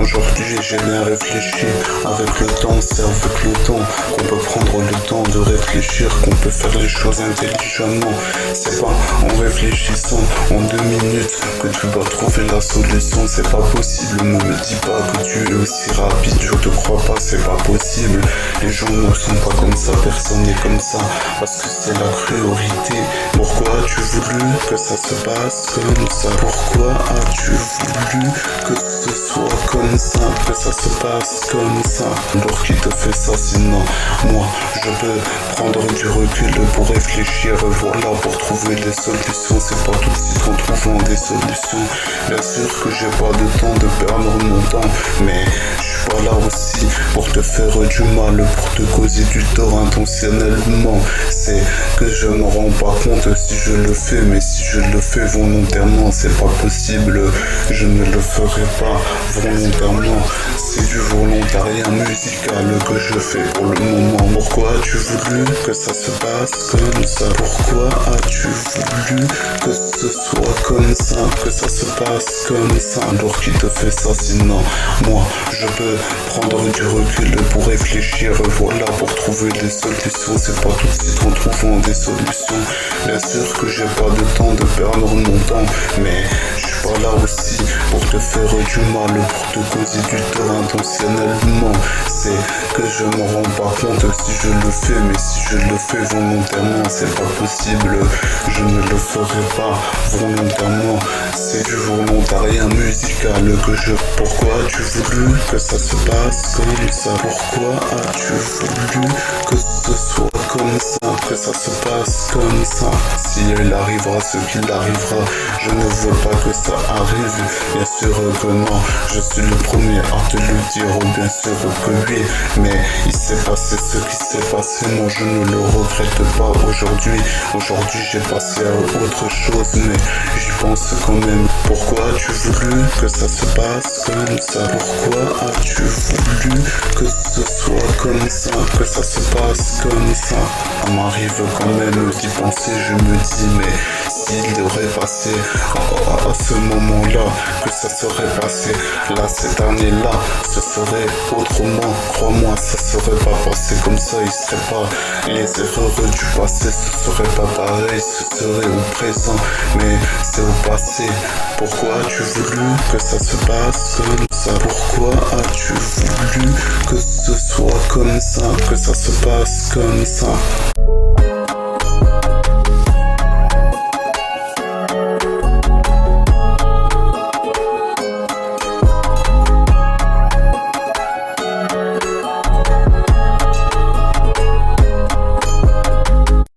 Aujourd'hui j'ai bien réfléchi. Avec le temps, c'est avec le temps qu'on peut prendre le temps de réfléchir, qu'on peut faire les choses intelligemment. C'est pas en réfléchissant en 2 minutes que tu vas trouver la solution. C'est pas possible, ne me dis pas que tu es aussi rapide. Je te crois pas, c'est pas possible. Les gens ne sont pas comme ça, personne n'est comme ça, parce que c'est la priorité. Pourquoi as-tu voulu que ça se passe comme ça? Pourquoi as-tu voulu que ce soit comme ça, que ça se passe comme ça? Alors qui te fait ça sinon? Moi, je peux prendre du recul pour réfléchir, voilà, pour trouver des solutions. C'est pas tout de suite en trouvant des solutions. Bien sûr que j'ai pas de temps de perdre mon temps, mais je suis pas là aussi pour te faire du mal, pour te causer du tort intentionnellement. C'est que je me rends pas compte si je le fais, mais si je le fais volontairement, c'est pas possible. Je ne le ferai pas volontairement. C'est du volontariat musical que je fais pour le moment. Pourquoi as-tu voulu que ça se passe comme ça? Pourquoi as-tu voulu que ce soit comme ça, que ça se passe comme ça? Alors qui te fait ça sinon? Moi, je peux prendre du recul pour réfléchir, voilà, pour trouver des solutions. C'est pas tout de suite en trouvant des solutions. Bien sûr que j'ai pas de temps de perdre mon temps, mais je suis pas là aussi pour te faire du mal, pour te causer du tort intentionnellement. C'est que je me rends pas compte si je le fais, mais si je le fais volontairement, c'est pas possible. Je ne le ferai pas volontairement. C'est du volontariat musical que je... Pourquoi as-tu voulu que ça se passe comme ça? Pourquoi as-tu voulu que ce soit comme ça, que ça se passe comme ça? Si il arrivera ce qu'il arrivera, je ne veux pas que ça arrive. Bien sûr que non, je suis le premier à te le dire, bien sûr que oui. Mais il s'est passé ce qui s'est passé, moi je ne le regrette pas aujourd'hui. Aujourd'hui j'ai passé à autre chose, mais j'y pense quand même. Pourquoi as-tu voulu que ça se passe comme ça? Pourquoi as-tu voulu que ce soit comme ça, que ça se passe comme ça? Ça m'arrive quand même d'y penser, je me dis, mais s'il devrait passer à ce moment-là, que ça serait passé là, cette année-là, ce serait autrement. Crois-moi, ça serait pas passé comme ça, il serait pas les erreurs du passé, ce serait pas pareil, ce serait au présent, mais c'est au passé. Pourquoi as-tu voulu que ça se passe comme ça? Pourquoi as-tu voulu que ce soit comme ça, que ça se passe comme ça?